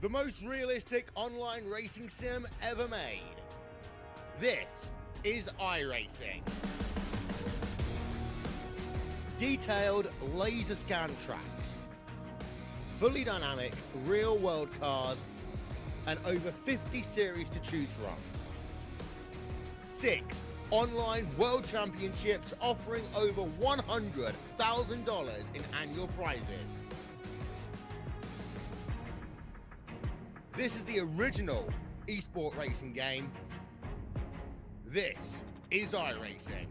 the most realistic online racing sim ever made. This is iRacing. Detailed laser scan tracks, fully dynamic real-world cars, and over 50 series to choose from. 6 online world championships offering over $100,000 in annual prizes. This is the original esport racing game. This is iRacing.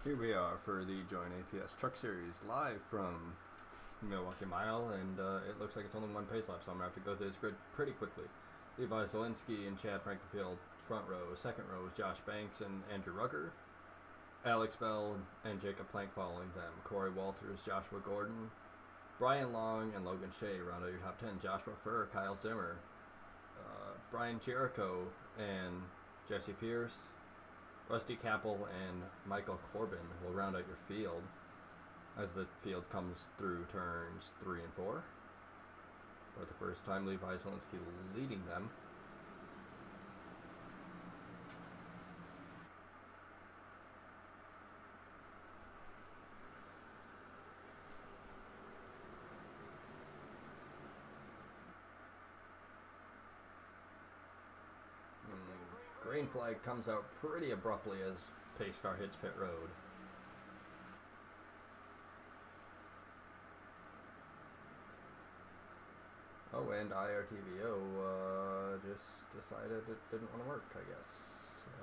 Here we are for the JoinAPS Truck Series live from Milwaukee Mile, and it looks like it's only one pace lap, so I'm going to have to go through this grid pretty quickly. Levi Zielinski and Chad Frankenfield, front row. Second row is Josh Banks and Andrew Rugger. Alex Bell and Jacob Plank following them. Corey Walters, Joshua Gordon, Brian Long, and Logan Shea round out your top 10. Joshua Furr, Kyle Zimmer, Brian Jericho, and Jesse Pierce. Rusty Capel and Michael Corbin will round out your field as the field comes through turns 3 and 4. For the first time, Levi Zielinski leading them. green flag comes out pretty abruptly as pace car hits pit road. Oh, and IRTVO just decided it didn't want to work, I guess.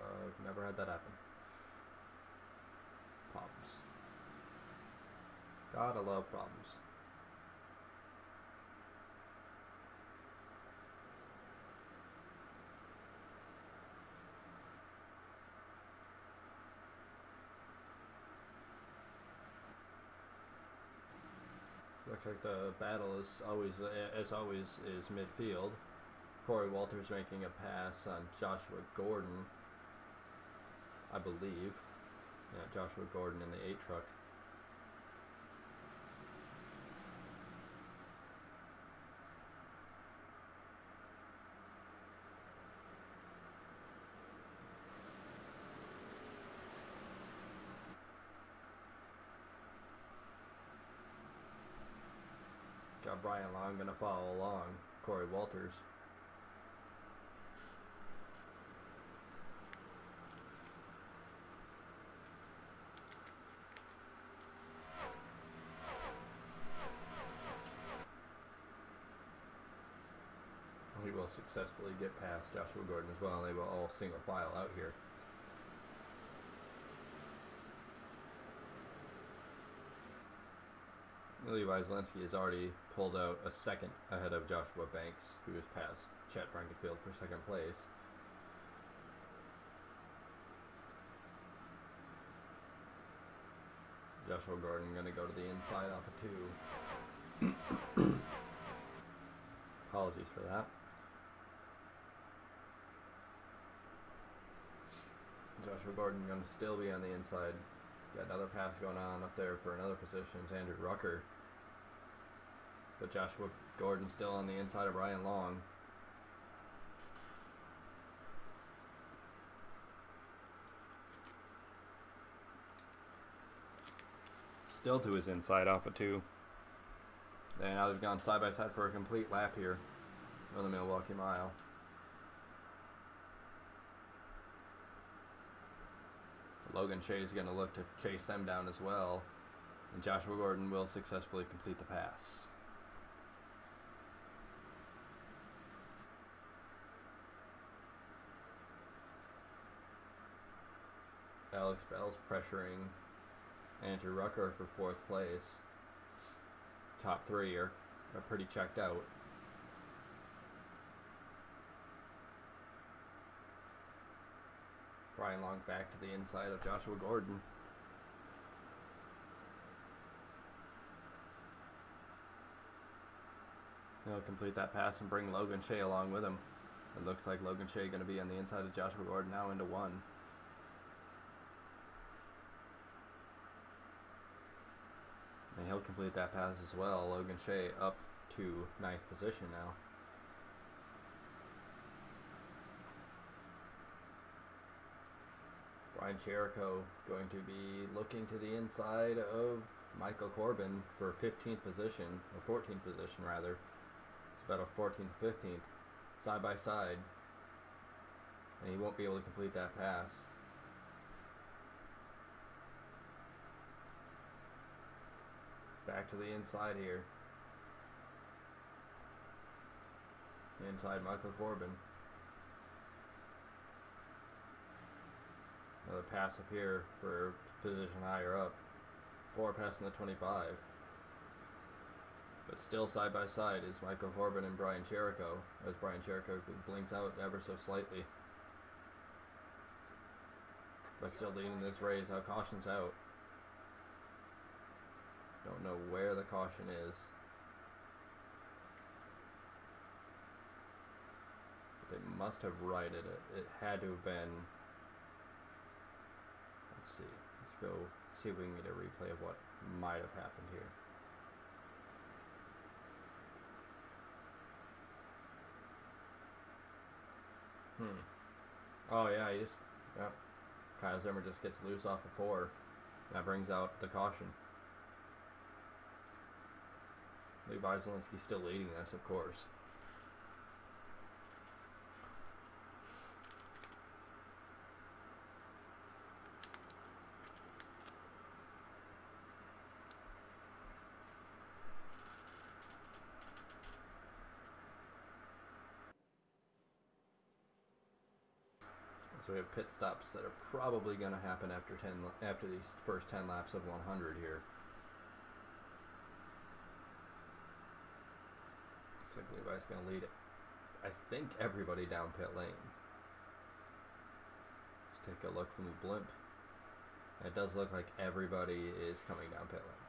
I've never had that happen. Problems. Gotta love problems. Looks like the battle is always, as always, is midfield. Corey Walters making a pass on Joshua Gordon, I believe. Yeah, Joshua Gordon in the 8 truck. Got Brian Long gonna follow along. Corey Walters. He will successfully get past Joshua Gordon as well. They will all single file out here. Levi Zelensky has already pulled out a second ahead of Joshua Banks, who has passed Chad Frankenfield for second place. Joshua Gordon going to go to the inside off of 2. Apologies for that. Joshua Gordon going to still be on the inside. Got another pass going on up there for another position. It's Andrew Rucker. But Joshua Gordon still on the inside of Brian Long. Still to his inside off of 2. And now they've gone side by side for a complete lap here on the Milwaukee Mile. Logan Shea is going to look to chase them down as well. And Joshua Gordon will successfully complete the pass. Alex Bell's pressuring Andrew Rucker for 4th place. Top 3 are pretty checked out. Brian Long back to the inside of Joshua Gordon. He'll complete that pass and bring Logan Shea along with him. It looks like Logan Shea going to be on the inside of Joshua Gordon now into 1. And he'll complete that pass as well. Logan Shea up to 9th position now. Brian Cherico going to be looking to the inside of Michael Corbin for 15th position, or 14th position rather. It's about a 14th, 15th, side by side. And he won't be able to complete that pass. Back to the inside here. Inside Michael Corbin. Another pass up here for position higher up. 4 passing the 25. But still side by side is Michael Corbin and Brian Cherico, as Brian Cherico blinks out ever so slightly. But still leading this race. How caution's out. Don't know where the caution is. But they must have righted it. It had to have been. Let's see. Let's go see if we can get a replay of what might have happened here. Oh yeah, he just. Yep. Kyle Zimmer just gets loose off of 4. That brings out the caution. Levi Zelensky still leading this, of course. So we have pit stops that are probably going to happen after these first 10 laps of 100 here. Looks like Levi's going to lead, I think, everybody down pit lane. Let's take a look from the blimp. It does look like everybody is coming down pit lane.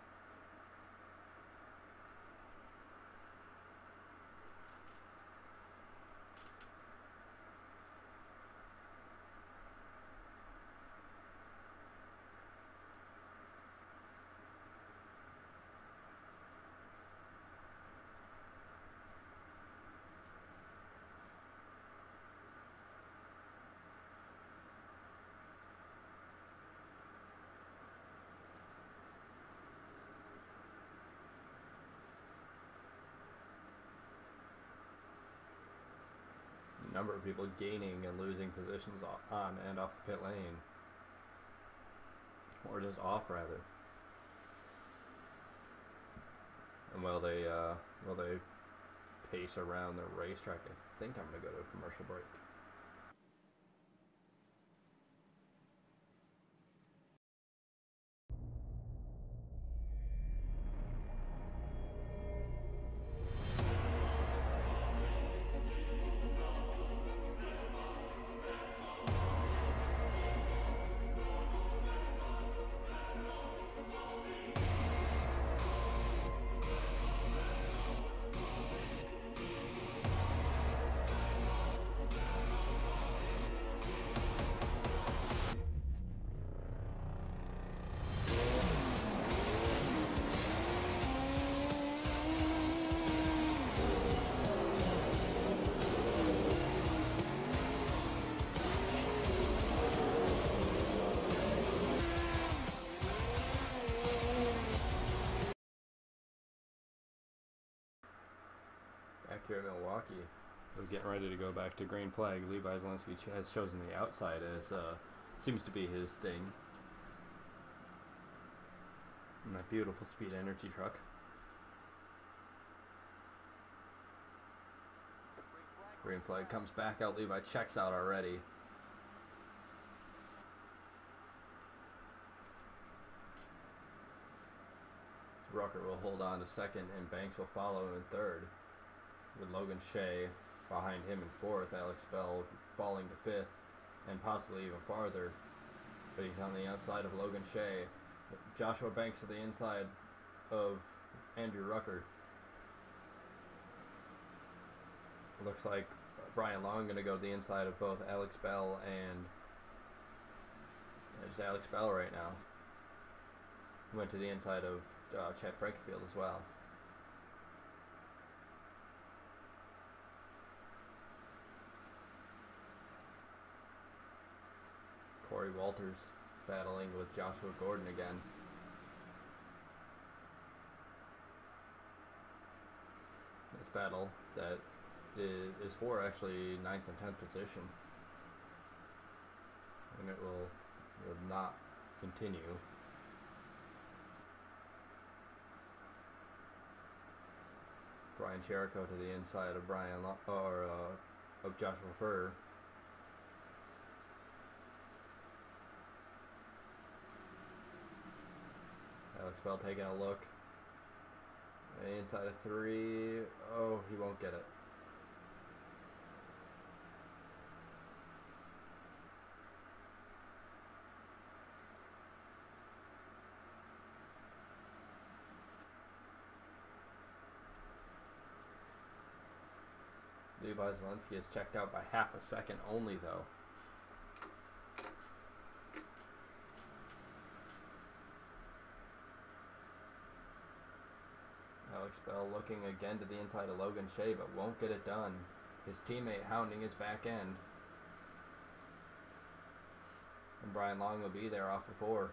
Number of people gaining and losing positions on and off the pit lane, or just off rather. And while they pace around the racetrack, I think I'm gonna go to a commercial break. Back here in Milwaukee, we're getting ready to go back to green flag. Levi Zielinski has chosen the outside as seems to be his thing. My beautiful Speed Energy truck. Green flag comes back out. Levi checks out already. Rucker will hold on to second, and Banks will follow in third, with Logan Shea behind him in fourth. Alex Bell falling to fifth, and possibly even farther. But he's on the outside of Logan Shea. Joshua Banks to the inside of Andrew Rucker. Looks like Brian Long going to go to the inside of both Alex Bell and there's Alex Bell right now. Went to the inside of Chad Frankenfield as well. Corey Walters battling with Joshua Gordon again. This battle that is for actually 9th and 10th position. And it will not continue. Brian Cherico to the inside of of Joshua Furr. Alex Bell taking a look. Inside of 3. Oh, he won't get it. Levi Zielinski is checked out by half a second only, though. Alex Bell looking again to the inside of Logan Shea, but won't get it done. His teammate hounding his back end. And Brian Long will be there off of 4.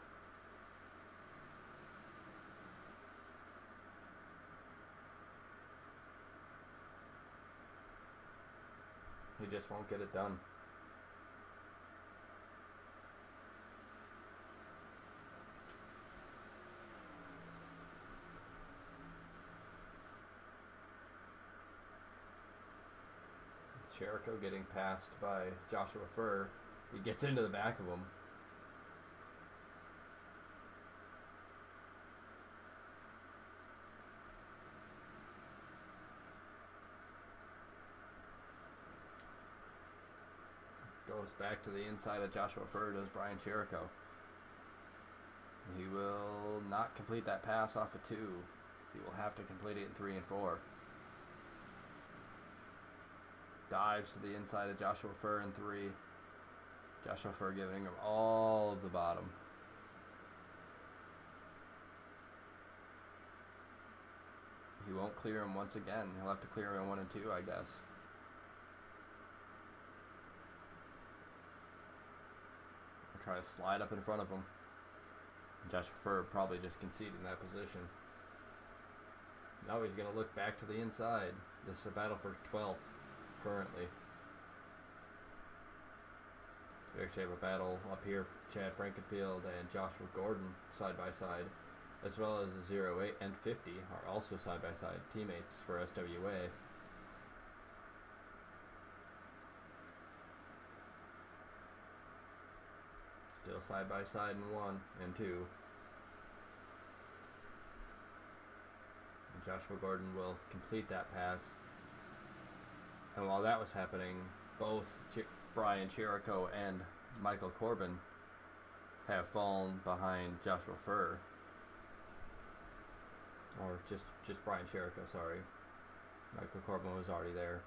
He just won't get it done. Cherico getting passed by Joshua Furr. He gets into the back of him. Goes back to the inside of Joshua Furr, does Brian Chirico. He will not complete that pass off of 2. He will have to complete it in 3 and 4. Dives to the inside of Joshua Furr in 3. Joshua Furr giving him all of the bottom. He won't clear him once again. He'll have to clear him in 1 and 2, I guess. I'll try to slide up in front of him. Joshua Furr probably just conceding that position. Now he's going to look back to the inside. This is a battle for 12th currently. So we actually have a battle up here for Chad Frankenfield and Joshua Gordon side by side, as well as 08 and 50 are also side by side teammates for SWA. Still side by side in 1 and 2. And Joshua Gordon will complete that pass. And while that was happening, both Brian Chirico and Michael Corbin have fallen behind Joshua Furr. Or just Brian Chirico, sorry. Michael Corbin was already there.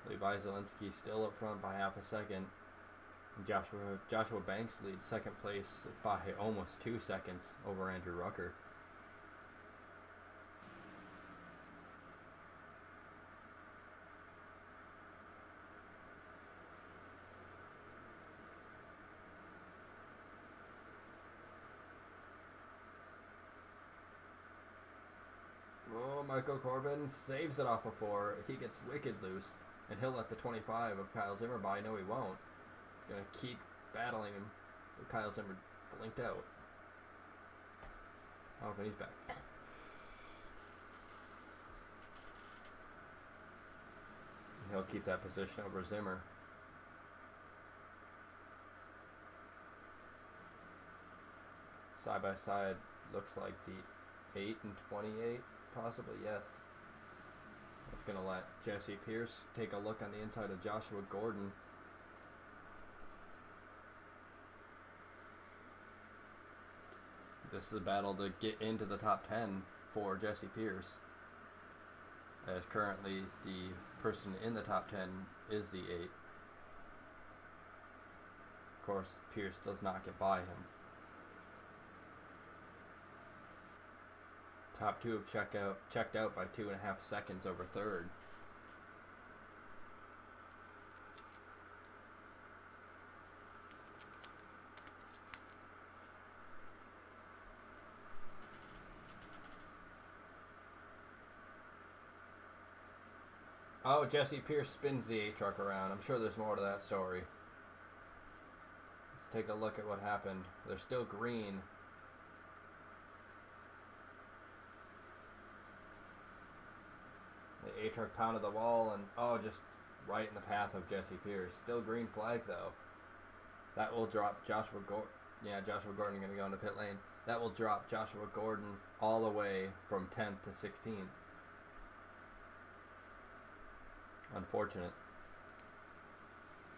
Levi Zielinski still up front by half a second. Joshua Banks leads second place by almost 2 seconds over Andrew Rucker. Oh, Michael Corbin saves it off of 4. He gets wicked loose. And he'll let the 25 of Kyle Zimmer by. No, he won't. He's going to keep battling him. But Kyle Zimmer blinked out. Oh, but he's back. He'll keep that position over Zimmer. Side by side looks like the 8 and 28. Possibly, yes. That's going to let Jesse Pierce take a look on the inside of Joshua Gordon. This is a battle to get into the top 10 for Jesse Pierce, as currently the person in the top 10 is the 8. Of course, Pierce does not get by him. Top 2 have checked out by 2.5 seconds over third. Oh, Jesse Pierce spins the 8 truck around. I'm sure there's more to that story. Let's take a look at what happened. They're still green. The 8 truck pounded the wall and, oh, just right in the path of Jesse Pierce. Still green flag, though. That will drop Joshua Gordon. Yeah, Joshua Gordon going to go into pit lane. That will drop Joshua Gordon all the way from 10th to 16th. Unfortunate.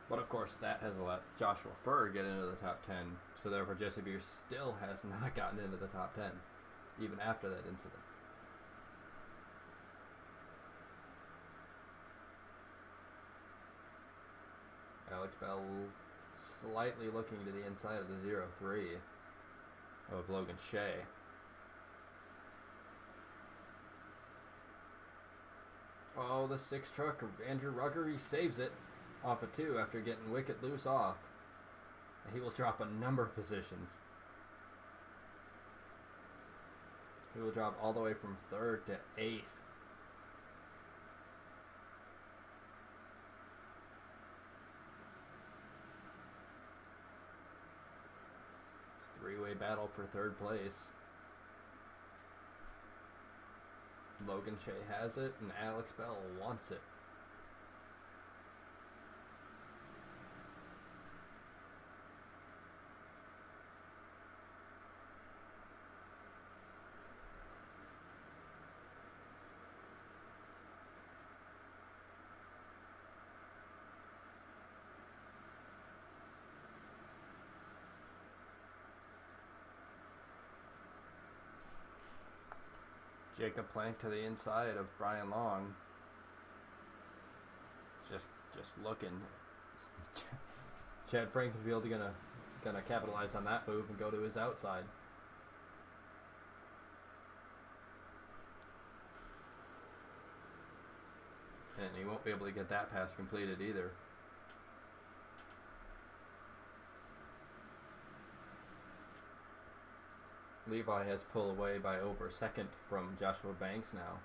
But of course, that has let Joshua Furr get into the top 10. So therefore, Jesse Pierce still has not gotten into the top 10, even after that incident. Alex Bell slightly looking to the inside of the 0-3 of Logan Shea. Oh, the 6 truck of Andrew Rucker, he saves it off of 2 after getting wicked loose off. He will drop a number of positions. He will drop all the way from 3rd to 8th. Three-way battle for 3rd place. Logan Shea has it, and Alex Bell wants it. Jacob Plank to the inside of Brian Long. Just looking. Chad Frankenfield gonna capitalize on that move and go to his outside. And he won't be able to get that pass completed either. Levi has pulled away by over a second from Joshua Banks now.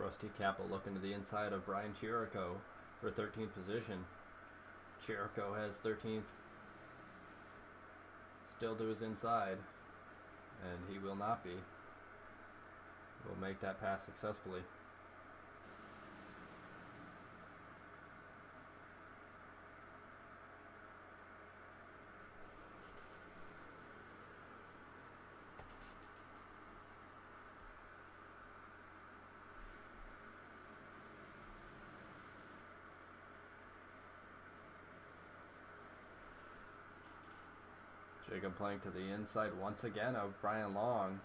Rusty Capel looking to the inside of Brian Chirico for 13th position. Chirico has 13th still to his inside, and he will not be. Will make that pass successfully. Jacob Plank to the inside once again of Brian Long.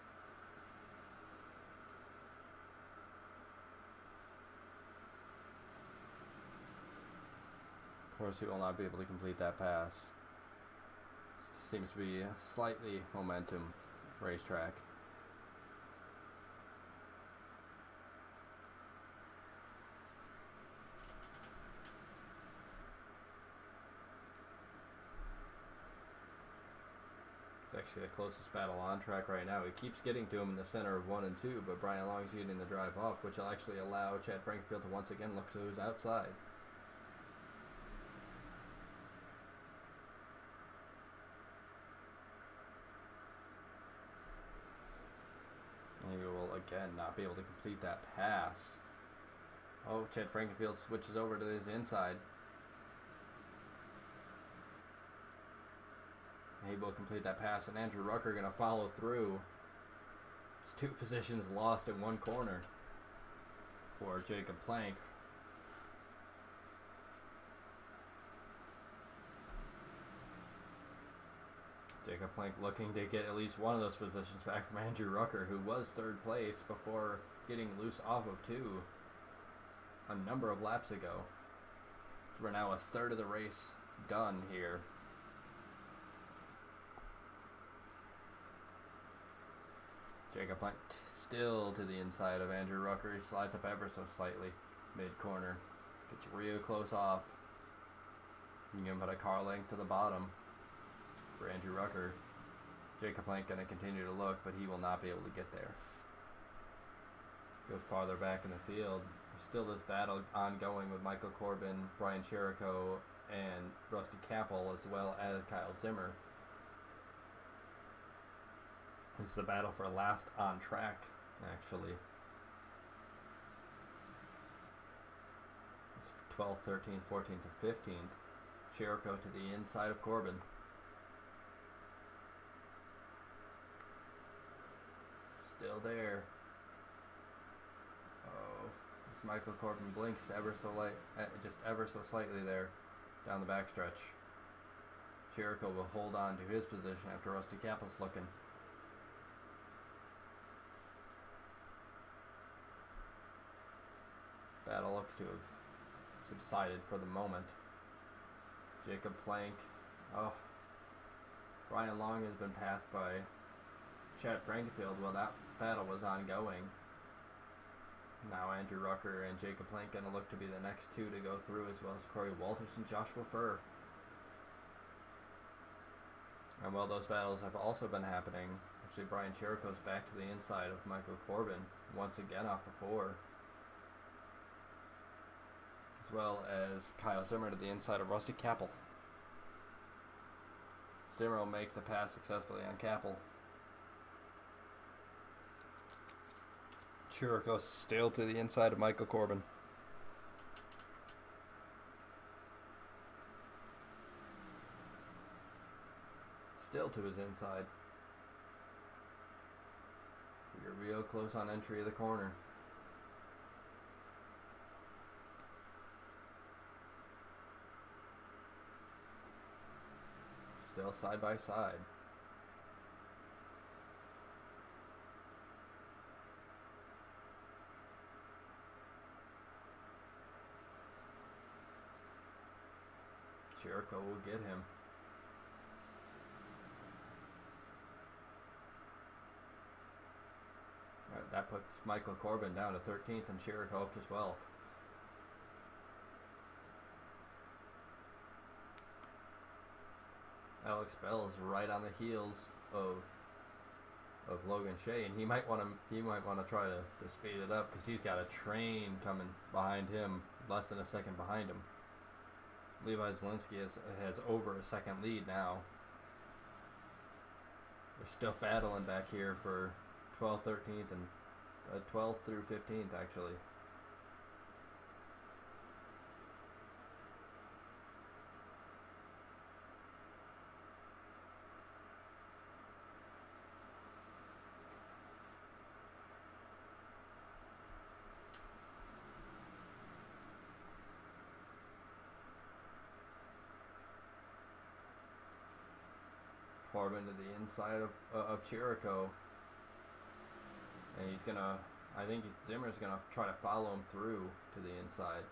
Of course, he will not be able to complete that pass. Seems to be a slightly momentum racetrack. Actually the closest battle on track right now. He keeps getting to him in the center of 1 and 2, but Brian Long's getting the drive off, which will actually allow Chad Frankenfield to once again look to his outside. He will again not be able to complete that pass. Oh, Chad Frankenfield switches over to his inside. He will complete that pass, and Andrew Rucker going to follow through. It's 2 positions lost in 1 corner for Jacob Plank. Jacob Plank looking to get at least one of those positions back from Andrew Rucker, who was 3rd place before getting loose off of 2 a number of laps ago. So we're now a third of the race done here. Jacob Plank still to the inside of Andrew Rucker. He slides up ever so slightly mid-corner. Gets real close off. You can put a car length to the bottom for Andrew Rucker. Jacob Plank going to continue to look, but he will not be able to get there. Go farther back in the field. There's still this battle ongoing with Michael Corbin, Brian Chirico, and Rusty Capel, as well as Kyle Zimmer. It's the battle for last on track, actually. It's 12th, 13th, 14th, and 15th. Chirico to the inside of Corbin. Still there. Oh, as Michael Corbin blinks ever so light, just ever so slightly there, down the backstretch. Chirico will hold on to his position after Rusty Capel's looking. Battle looks to have subsided for the moment. Jacob Plank. Oh. Brian Long has been passed by Chad Frankenfield while that battle was ongoing. Now Andrew Rucker and Jacob Plank going to look to be the next 2 to go through, as well as Corey Walters and Joshua Furr. And while those battles have also been happening, actually Brian Chirico's back to the inside of Michael Corbin, once again off of 4. As well as Kyle Zimmer to the inside of Rusty Capel. Zimmer will make the pass successfully on Capel. Chirico still to the inside of Michael Corbin. Still to his inside. You're real close on entry of the corner. Still side by side. Chirico will get him. Alright, that puts Michael Corbin down to 13th and Chirico up to 12th. Alex Bell's right on the heels of Logan Shea, and he might want to try to speed it up because he's got a train coming behind him, less than a second behind him. Levi Zielinski has over a second lead now. They're still battling back here for 12th, 13th, and 12th through 15th actually. Corbin to the inside of Chirico, and he's gonna, I think Zimmer's gonna try to follow him through to the inside.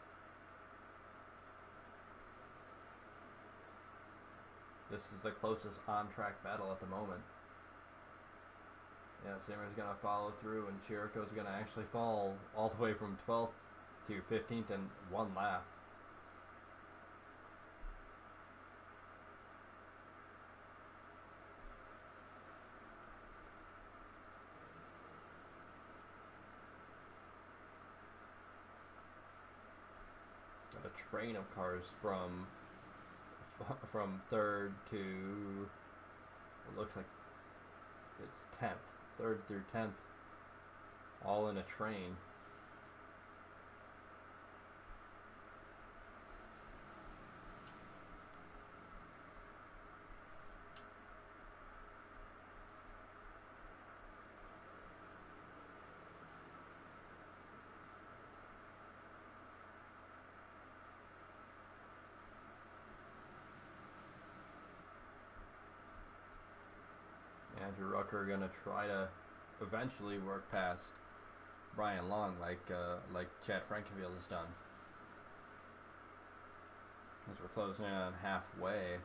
This is the closest on-track battle at the moment. Yeah, Zimmer's gonna follow through, and Chirico's gonna actually fall all the way from 12th to 15th in one lap. A train of cars from 3rd to, it looks like it's 10th, 3rd through 10th, all in a train. Andrew Rucker gonna try to eventually work past Brian Long like Chad Frankenfield has done. As we're closing in on halfway.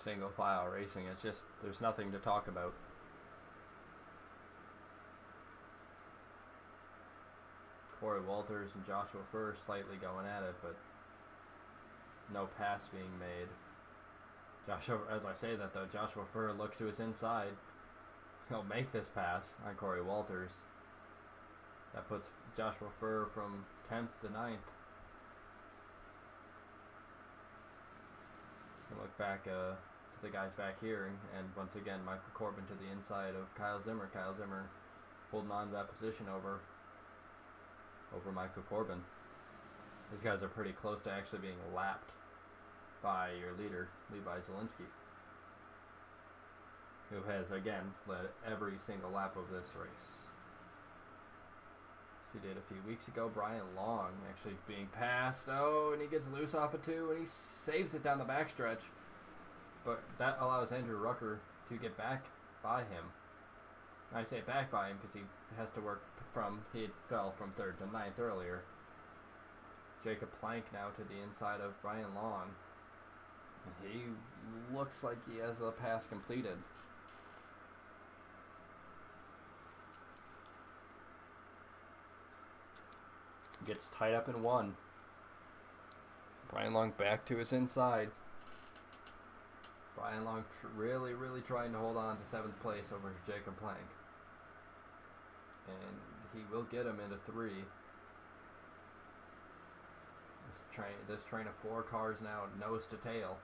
Single file racing, it's just, there's nothing to talk about. Corey Walters and Joshua Furr slightly going at it, but no pass being made. Joshua, as I say that though, Joshua Furr looks to his inside. He'll make this pass on Corey Walters. That puts Joshua Furr from 10th to 9th. Look back to the guys back here, and once again Michael Corbin to the inside of Kyle Zimmer. Kyle Zimmer holding on to that position over Michael Corbin. These guys are pretty close to actually being lapped by your leader, Levi Zielinski, who has again led every single lap of this race. he did a few weeks ago. Brian Long actually being passed. Oh, and he gets loose off of 2, and he saves it down the backstretch. But that allows Andrew Rucker to get back by him. I say back by him because he has to work from, he fell from 3rd to 9th earlier. Jacob Plank now to the inside of Brian Long. He looks like he has a pass completed. Gets tied up in 1. Brian Long back to his inside. Brian Long really trying to hold on to 7th place over Jacob Plank. And he will get him into 3. This train of 4 cars now nose to tail.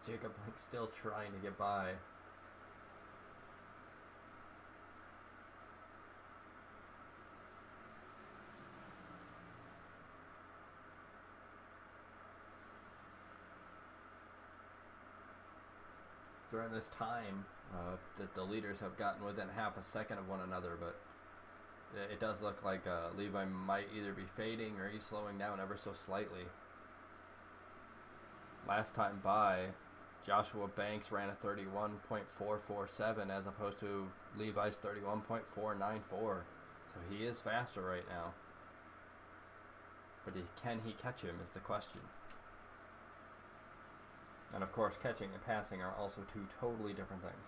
Jacob Plank still trying to get by. During this time, that the leaders have gotten within half a second of one another, but it does look like Levi might either be fading or he's slowing down ever so slightly. Last time by, Joshua Banks ran a 31.447 as opposed to Levi's 31.494. So he is faster right now. But can he catch him is the question. And of course, catching and passing are also 2 totally different things.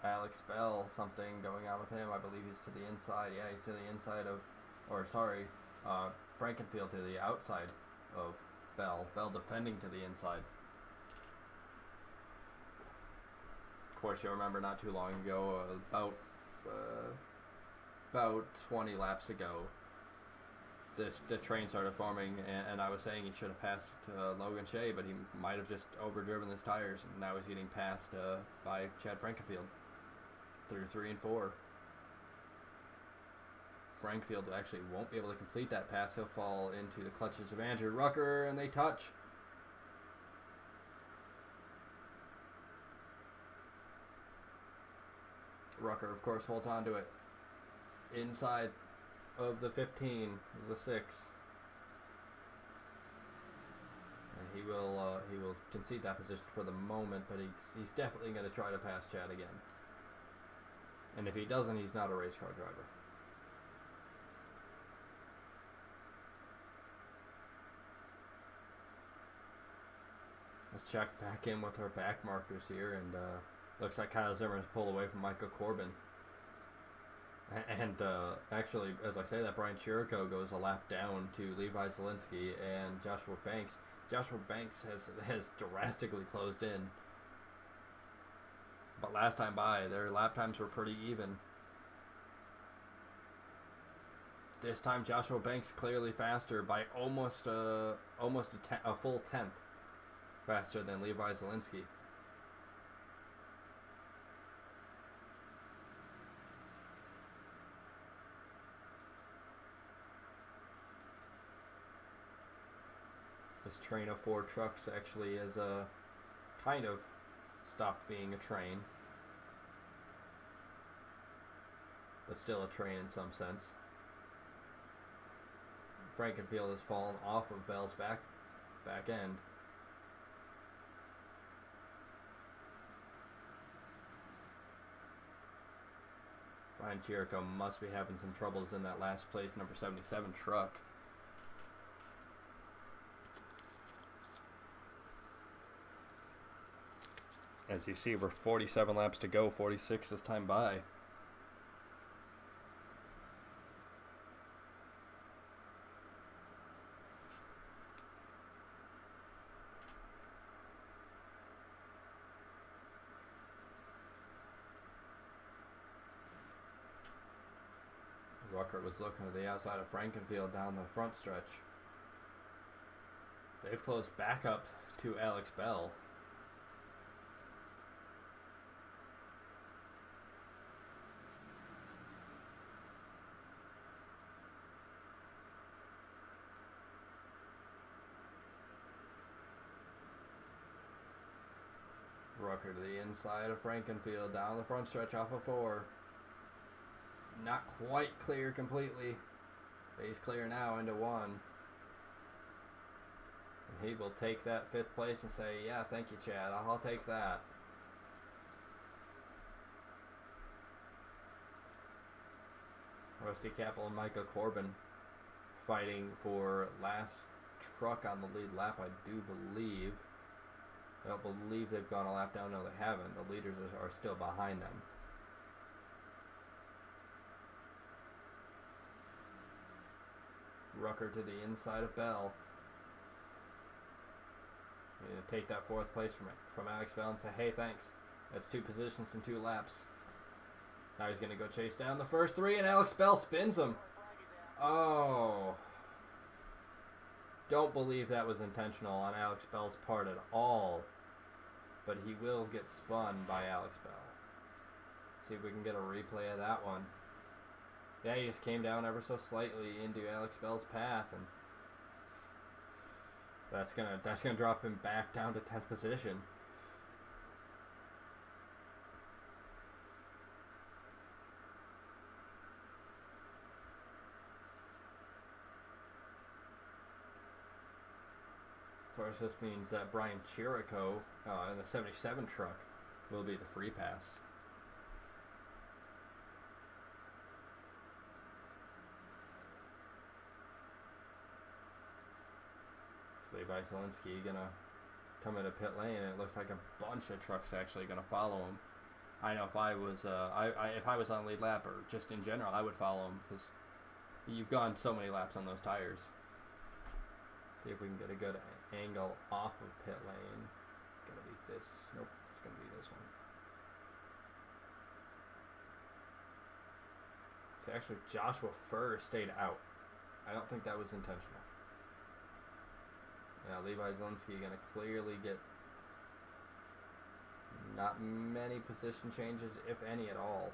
Alex Bell, something going on with him. I believe he's to the inside. Yeah, he's to the inside of, Frankenfield to the outside of Bell. Bell defending to the inside. Of course, you'll remember not too long ago, about 20 laps ago, the train started forming, and I was saying he should have passed Logan Shea, but he might have just overdriven his tires, and now he's getting passed by Chad Frankenfield through 3 and 4. Frankenfield actually won't be able to complete that pass. He'll fall into the clutches of Andrew Rucker, and they touch. Rucker, of course, holds on to it. Inside of the 15 is the 6. And he will concede that position for the moment, but he's definitely going to try to pass Chad again. And if he doesn't, he's not a race car driver. Let's check back in with our back markers here, and looks like Kyle Zimmerman's pulled away from Michael Corbin. And actually, as I say that, Brian Chirico goes a lap down to Levi Zielinski and Joshua Banks. Joshua Banks has drastically closed in. But last time by, their lap times were pretty even. This time, Joshua Banks clearly faster by almost a full 10th faster than Levi Zielinski. This train of 4 trucks actually is kind of stopped being a train, but still a train in some sense. Frankenfield has fallen off of Bell's back end. Brian Chirico must be having some troubles in that last place number 77 truck. As you see, we're 47 laps to go, 46 this time by. Rucker was looking to the outside of Frankenfield down the front stretch. They've closed back up to Alex Bell. Rucker to the inside of Frankenfield, down the front stretch off of 4. Not quite clear completely. But he's clear now into 1. And he will take that 5th place and say, yeah, thank you, Chad. I'll take that. Rusty Capel and Michael Corbin fighting for last truck on the lead lap, I do believe. I don't believe they've gone a lap down. No, they haven't. The leaders are still behind them. Rucker to the inside of Bell. Going to take that 4th place from Alex Bell and say, hey, thanks. That's 2 positions in 2 laps. Now he's going to go chase down the first 3, and Alex Bell spins him. Oh. Don't believe that was intentional on Alex Bell's part at all. But he will get spun by Alex Bell. See if we can get a replay of that one. Yeah, he just came down ever so slightly into Alex Bell's path, and that's gonna drop him back down to 10th position. Of course, this means that Brian Chirico in the 77 truck will be the free pass. Levi Zielinski gonna come into pit lane, and it looks like a bunch of trucks actually gonna follow him. I know if I was if I was on lead lap, or just in general, I would follow him, because you've gone so many laps on those tires. See if we can get a good angle off of pit lane. It's gonna be this. Nope, it's gonna be this one. See, actually, Joshua Furr stayed out. I don't think that was intentional. Yeah, Levi Zielinski gonna clearly get not many position changes, if any at all.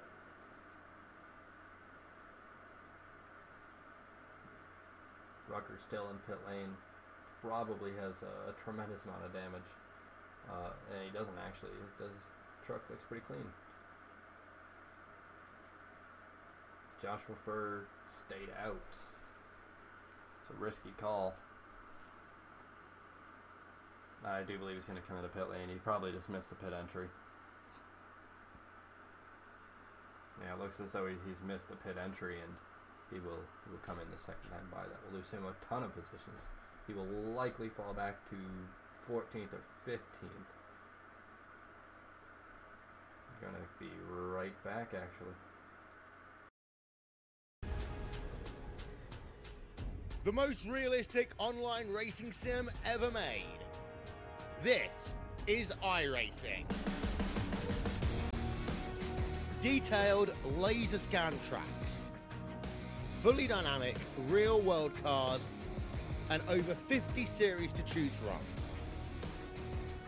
Rucker still in pit lane. Probably has a tremendous amount of damage. And he doesn't actually. His truck looks pretty clean. Joshua Furr stayed out. It's a risky call. I do believe he's going to come into pit lane. He probably just missed the pit entry. Yeah, it looks as though he's missed the pit entry, and he will come in the second time by. That will lose him a ton of positions. He will likely fall back to 14th or 15th. Going to be right back, actually. The most realistic online racing sim ever made. This is iRacing. Detailed laser scan tracks, fully dynamic real world cars, and over 50 series to choose from.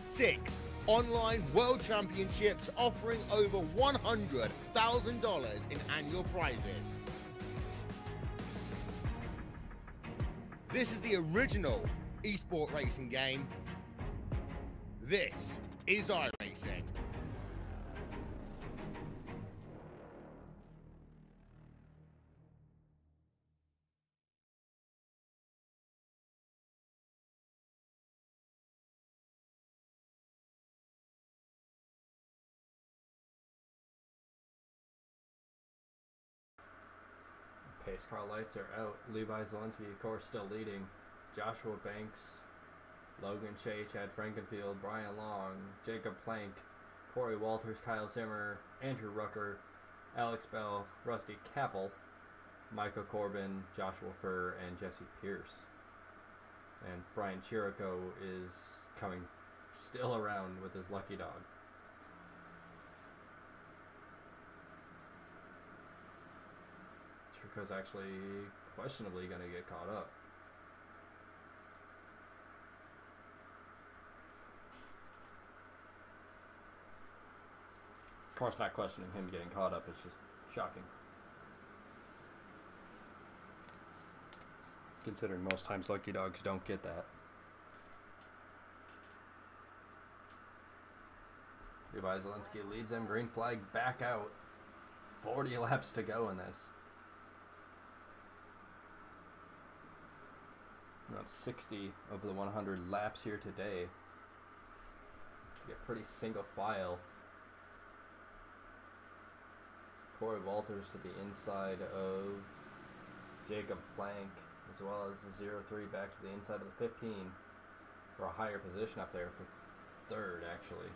6 online world championships offering over $100,000 in annual prizes. This is the original esport racing game. This is iRacing. Pace car lights are out. Levi Zielinski, of course, still leading. Joshua Banks, Logan Shea, Chad Frankenfield, Brian Long, Jacob Plank, Corey Walters, Kyle Zimmer, Andrew Rucker, Alex Bell, Rusty Capel, Michael Corbin, Joshua Furr, and Jesse Pierce. And Brian Chirico is coming still around with his lucky dog. Chirico's actually questionably going to get caught up. Of course, not questioning him getting caught up, it's just shocking. Considering most times lucky dogs don't get that. Levi Zelensky leads him. Green flag back out. 40 laps to go in this. Around 60 over the 100 laps here today. To get pretty single file. Corey Walters to the inside of Jacob Plank, as well as the 0-3 back to the inside of the 15 for a higher position up there for third, actually.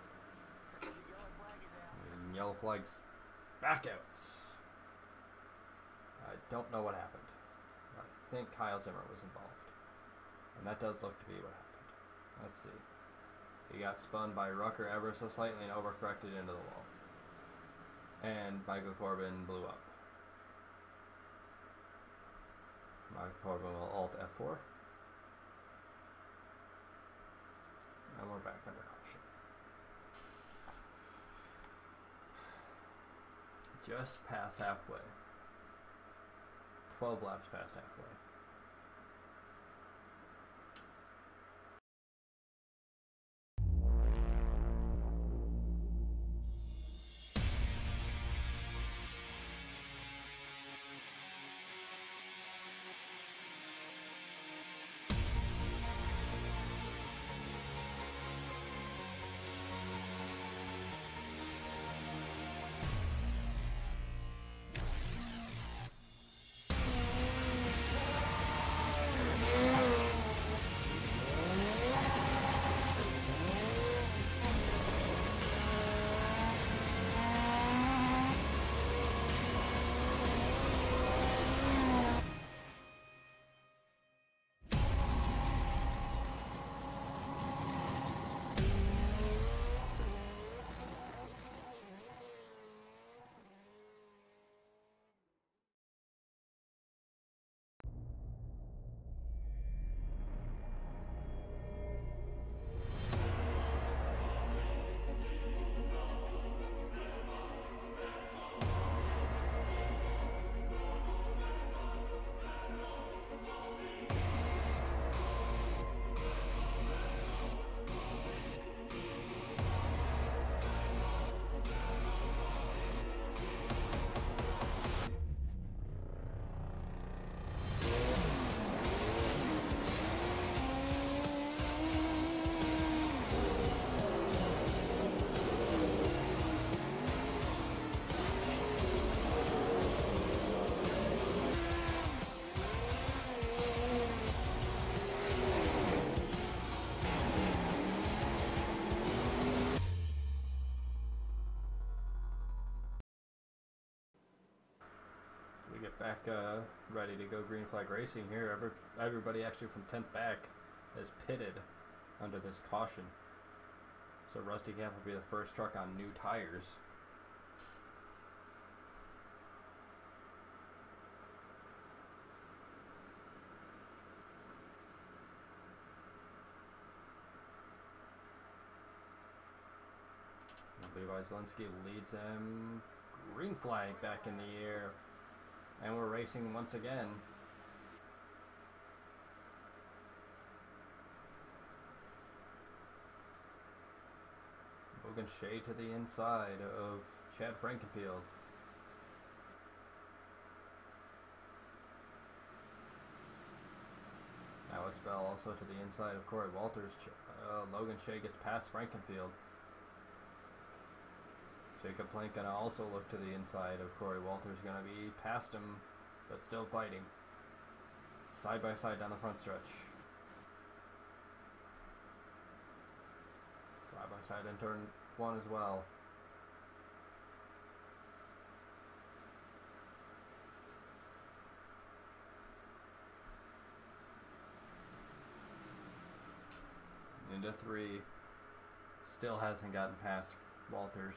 And yellow flags back out. I don't know what happened. I think Kyle Zimmer was involved. And that does look to be what happened. Let's see. He got spun by Rucker ever so slightly and overcorrected into the wall. And Michael Corbin blew up. Michael Corbin will Alt F4. And we're back under caution. Just past halfway. 12 laps past halfway. Back ready to go green flag racing here. Everybody actually from 10th back is pitted under this caution. So Rusty Camp will be the first truck on new tires. Levi Zelensky leads him. Green flag back in the air. And we're racing once again. Logan Shea to the inside of Chad Frankenfield. Alex Bell also to the inside of Corey Walters. Logan Shea gets past Frankenfield. Jacob Plank gonna also look to the inside of Corey Walters, gonna be past him, but still fighting. Side by side down the front stretch. Side by side in turn one as well. Into three. Still hasn't gotten past Walters.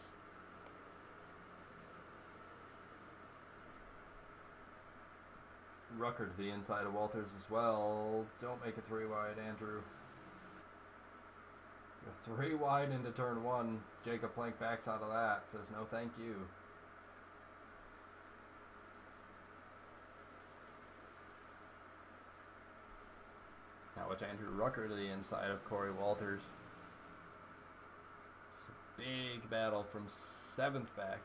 Rucker to the inside of Walters as well. Don't make it 3 wide, Andrew. You're 3 wide into turn 1. Jacob Plank backs out of that. Says no thank you. Now it's Andrew Rucker to the inside of Corey Walters. Big battle from 7th back.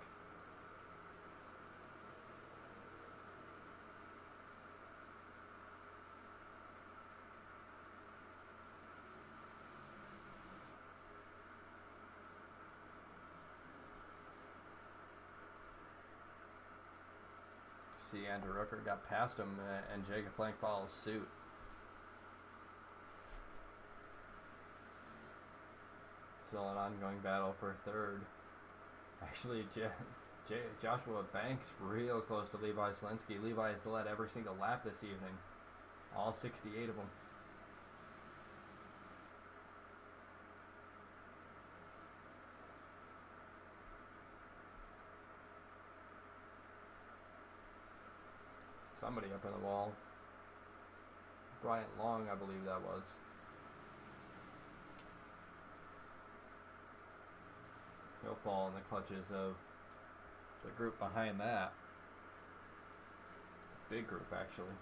See, Andrew Rooker got past him, and Jacob Plank follows suit. Still an ongoing battle for 3rd. Actually, Joshua Banks real close to Levi Selensky. Levi has led every single lap this evening. All 68 of them. Somebody up in the wall. Bryant Long, I believe that was. He'll fall in the clutches of the group behind that. It's a big group, actually.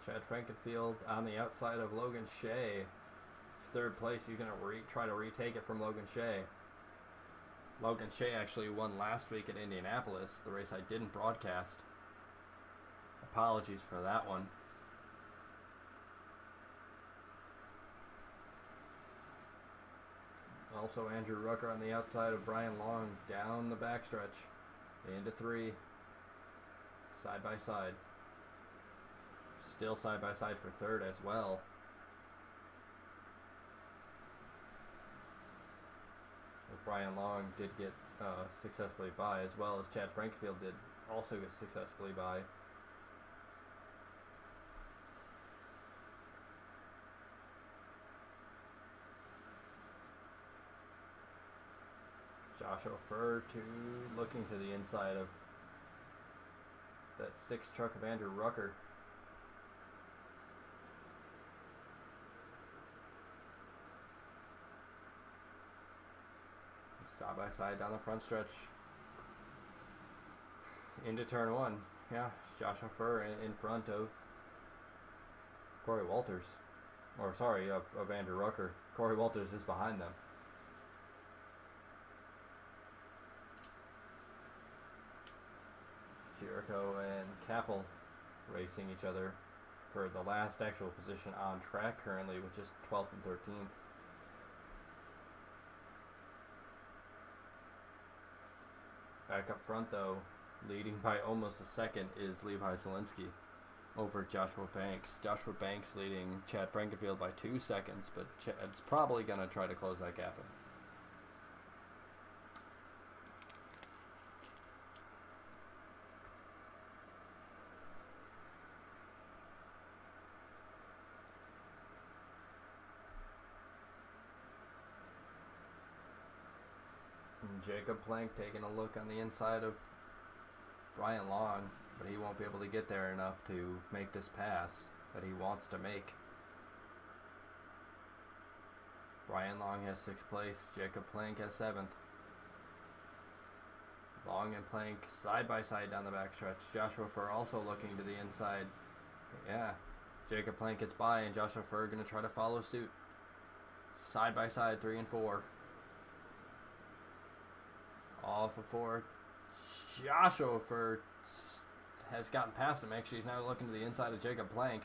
Chad Frankenfield on the outside of Logan Shea. 3rd place, he's going to try to retake it from Logan Shea. Logan Shea actually won last week at Indianapolis, the race I didn't broadcast. Apologies for that one. Also Andrew Rucker on the outside of Brian Long down the backstretch into 3. Side by side. Still side by side for 3rd as well. Brian Long did get successfully by, as well as Chad Frankfield did also get successfully by. Joshua Furr looking to the inside of that 6th truck of Andrew Rucker. Side by side down the front stretch into turn 1. Yeah, Joshua Furr in front of Corey Walters. Or sorry, of Andrew Rucker. Corey Walters is behind them. Jericho and Capel racing each other for the last actual position on track currently, which is 12th and 13th. Back up front, though, leading by almost a second, is Levi Zelensky over Joshua Banks. Joshua Banks leading Chad Frankenfield by 2 seconds, but Chad's probably going to try to close that gap in. Jacob Plank taking a look on the inside of Brian Long, but he won't be able to get there enough to make this pass that he wants to make. Brian Long has 6th place, Jacob Plank has 7th. Long and Plank side by side down the backstretch. Joshua Furr also looking to the inside. Yeah, Jacob Plank gets by, and Joshua Furr going to try to follow suit. Side by side, 3 and 4. Off of 4. Joshua Furr has gotten past him. Actually, he's now looking to the inside of Jacob Plank.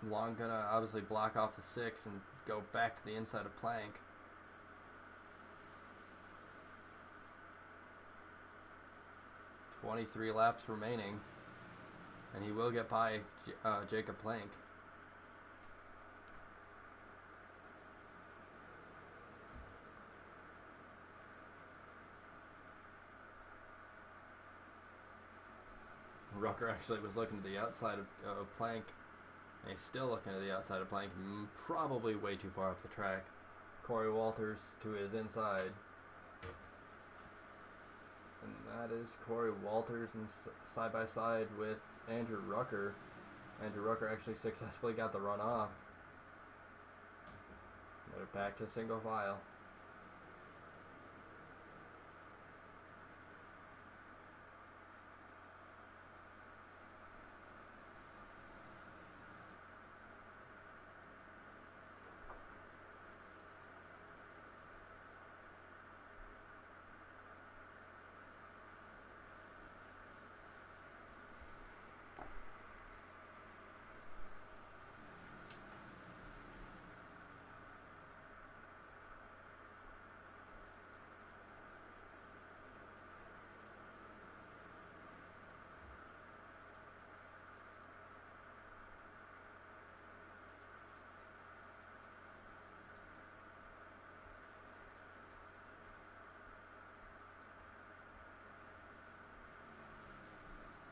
Long gonna obviously block off the 6 and go back to the inside of Plank. .23 laps remaining, and he will get by Jacob Plank. Rucker actually was looking to the outside of Plank, and he's still looking to the outside of Plank, probably way too far up the track. Corey Walters to his inside. And that is Corey Walters and side by side with Andrew Rucker. Andrew Rucker actually successfully got the run off. They're back to single file.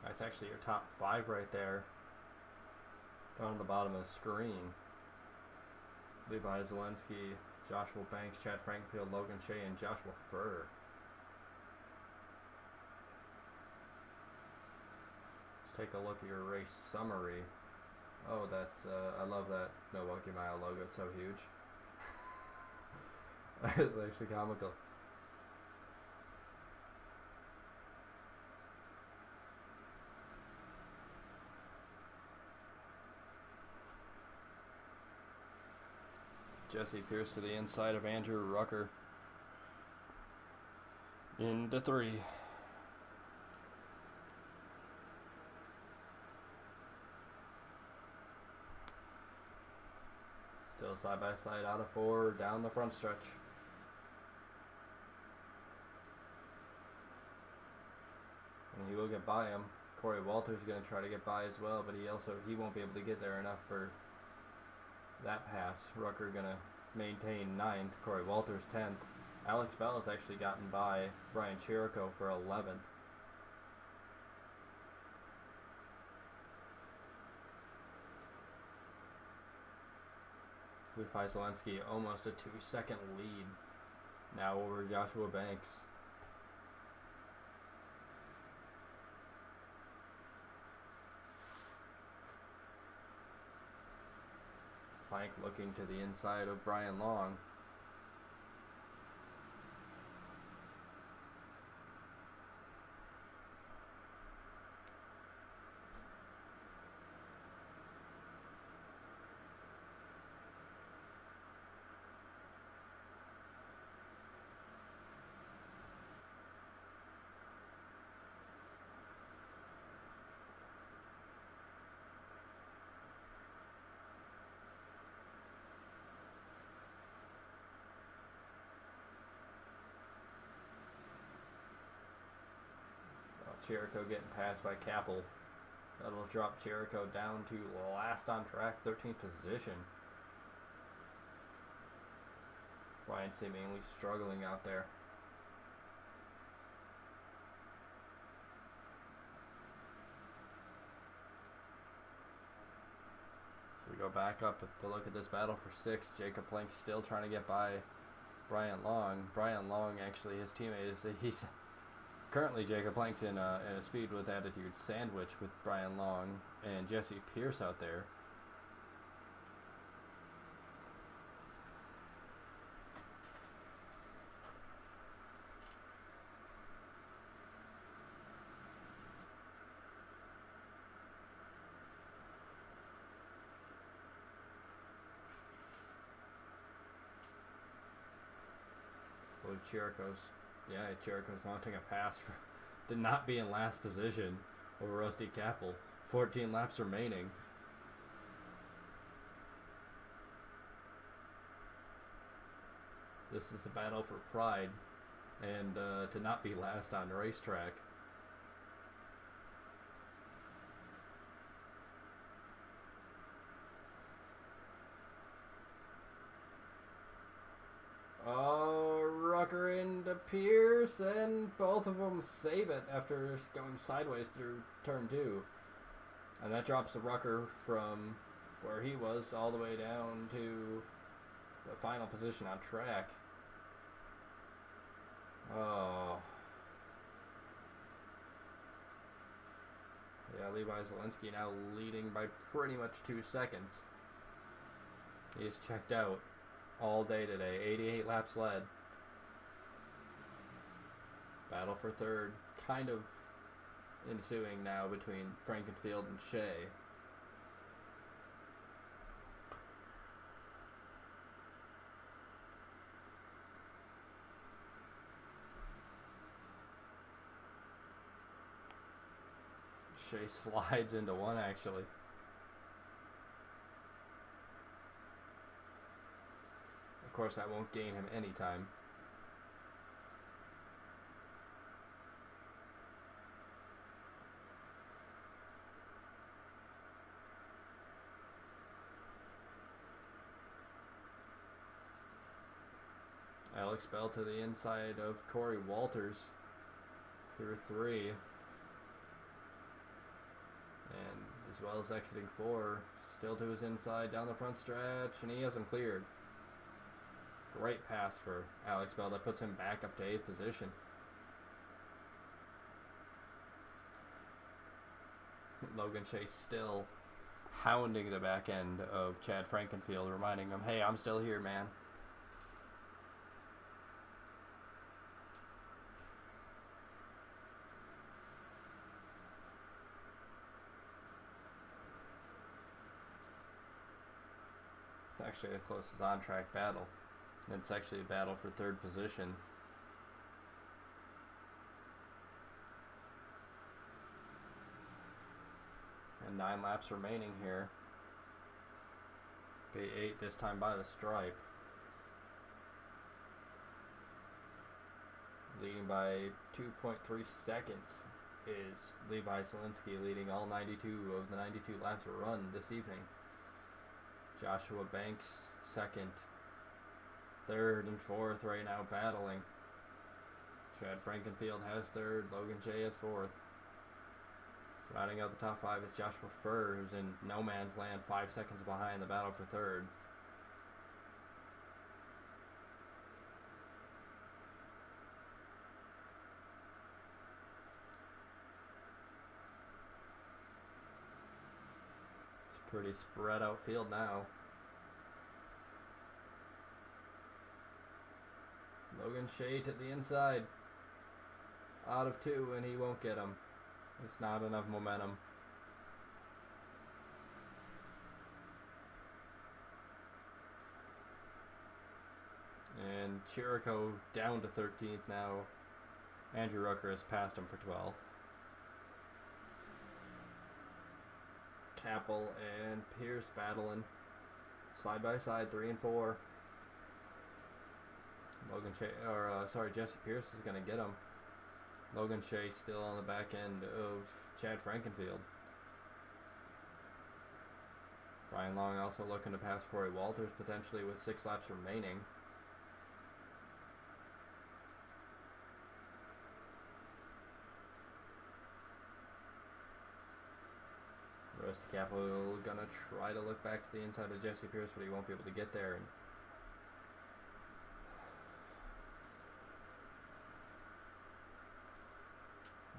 That's actually your top 5 right there. Down on the bottom of the screen. Levi Zelensky, Joshua Banks, Chad Frankfield, Logan Shea, and Joshua Furr. Let's take a look at your race summary. Oh, that's, I love that Milwaukee Mile logo. It's so huge. That is actually comical. Jesse Pierce to the inside of Andrew Rucker. Into 3. Still side by side out of 4 down the front stretch. And he will get by him. Corey Walters is going to try to get by as well, but he won't be able to get there enough for that pass. Rucker gonna maintain 9th. Corey Walters 10th. Alex Bell has actually gotten by Brian Chirico for 11th. Levi Zelensky almost a 2-second lead now over Joshua Banks. Plank looking to the inside of Brian Long. Chirico getting passed by Capel. That'll drop Chirico down to last on track, 13th position. Brian seemingly struggling out there. So we go back up to look at this battle for 6. Jacob Plank still trying to get by Brian Long. Brian Long, actually, his teammate he's currently Jacob Plank's in a speed with attitude sandwich with Brian Long and Jesse Pierce out there. Chirico's mounting a pass to not be in last position over Rusty Capel. 14 laps remaining. This is a battle for pride and to not be last on the racetrack. Oh, Rucker into Pierce, and both of them save it after going sideways through turn 2. And that drops the Rucker from where he was all the way down to the final position on track. Oh. Yeah, Levi Zelensky now leading by pretty much 2 seconds. He's checked out all day today. 88 laps led. Battle for third kind of ensuing now between Frankenfield and Shea. Shea slides into one, actually. Of course, that won't gain him any time. Alex Bell to the inside of Corey Walters through 3. And as well as exiting 4, still to his inside down the front stretch, and he has him cleared. Great pass for Alex Bell that puts him back up to 8th position. Logan Shea still hounding the back end of Chad Frankenfield, reminding him, hey, I'm still here, man. It's actually the closest on-track battle. And it's actually a battle for 3rd position. And 9 laps remaining here. Be 8 this time by the stripe. Leading by 2.3 seconds is Levi Zelensky, leading all 92 of the 92 laps run this evening. Joshua Banks second. 3rd and 4th right now battling. Chad Frankenfield has 3rd. Logan Shea has 4th. Rounding out the top 5 is Joshua Furr, who's in no man's land, 5 seconds behind the battle for 3rd. It's a pretty spread out field now. Logan Shea to the inside. Out of 2, and he won't get him. It's not enough momentum. And Chirico down to 13th now. Andrew Rucker has passed him for 12th. Capel and Pierce battling. Side by side, 3 and 4. Logan Shea, Jesse Pierce is going to get him. Logan Shea still on the back end of Chad Frankenfield. Brian Long also looking to pass Corey Walters potentially with 6 laps remaining. Rusty Capel gonna try to look back to the inside of Jesse Pierce, but he won't be able to get there. And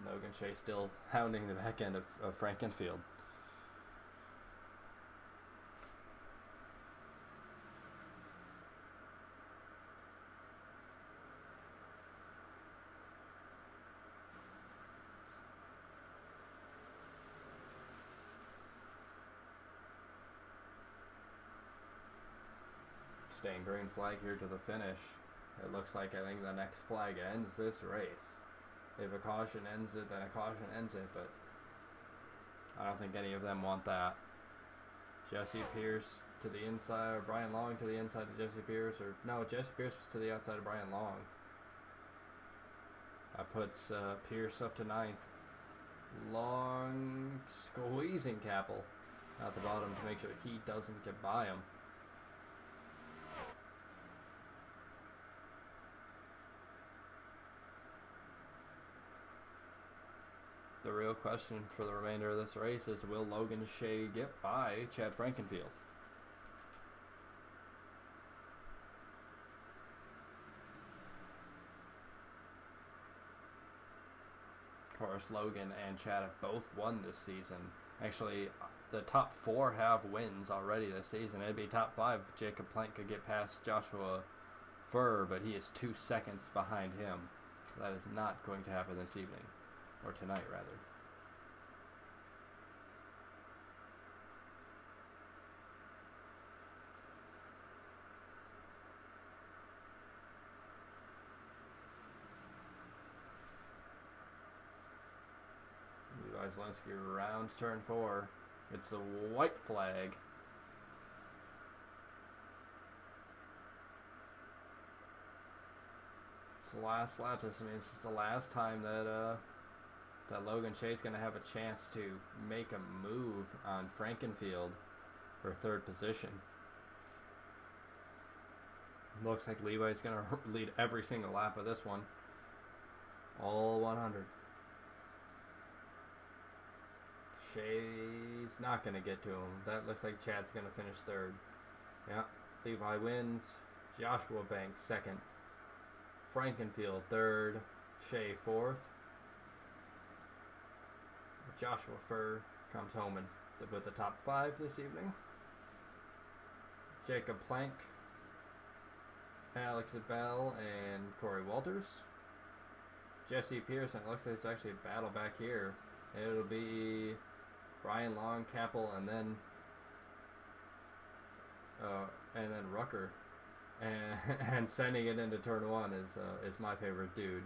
Logan Shea still hounding the back end of Frankenfield. Staying green flag here to the finish. It looks like I think the next flag ends this race. If a caution ends it, then a caution ends it, but I don't think any of them want that. Jesse Pierce to the inside, or Brian Long to the inside of Jesse Pierce, or no, Jesse Pierce was to the outside of Brian Long. That puts Pierce up to 9th. Long squeezing Capel at the bottom to make sure he doesn't get by him. The real question for the remainder of this race is, will Logan Shea get by Chad Frankenfield? Of course, Logan and Chad have both won this season. Actually, the top 4 have wins already this season. It'd be top 5 if Jacob Plank could get past Joshua Furr, but he is 2 seconds behind him. That is not going to happen this evening. Or tonight, rather. Levi Zelensky rounds turn 4. It's the white flag. It's the last lap. This means it's the last time that that Logan Shea's going to have a chance to make a move on Frankenfield for 3rd position. Looks like Levi's going to lead every single lap of this one. All 100. Shea's not going to get to him. That looks like Chad's going to finish 3rd. Yeah, Levi wins. Joshua Banks 2nd. Frankenfield 3rd. Shea 4th. Joshua Furr comes home with the top 5 this evening. Jacob Plank, Alex Bell, and Corey Walters. Jesse Pearson. It looks like it's actually a battle back here. It'll be Brian Long, Capel, and then Rucker. And sending it into turn 1 is my favorite dude.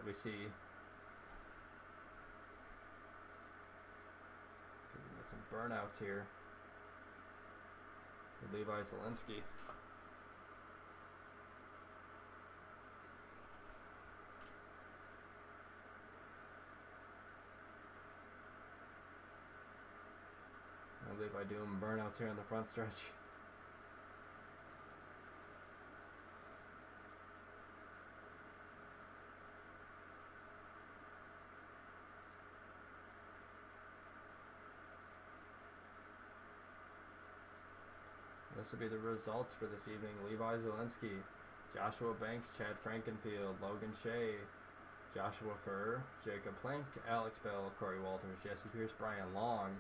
We see we get some burnouts here with Levi Zelensky. And Levi doing burnouts here in the front stretch. This will be the results for this evening. Levi Zelensky, Joshua Banks, Chad Frankenfield, Logan Shea, Joshua Furr, Jacob Plank, Alex Bell, Corey Walters, Jesse Pierce, Brian Long,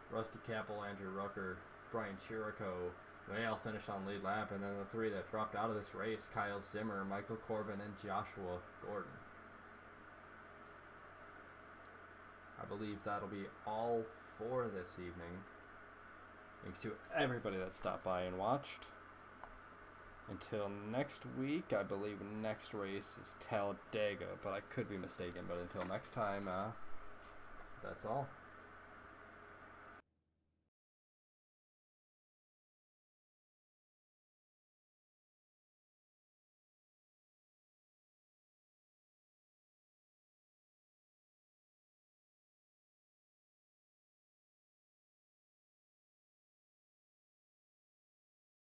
Rusty Capel, Andrew Rucker, Brian Chirico. They all finished on lead lap, and then the 3 that dropped out of this race, Kyle Zimmer, Michael Corbin, and Joshua Gordon. I believe that'll be all for this evening. Thanks to everybody that stopped by and watched. Until next week, I believe next race is Talladega, but I could be mistaken. But until next time, that's all.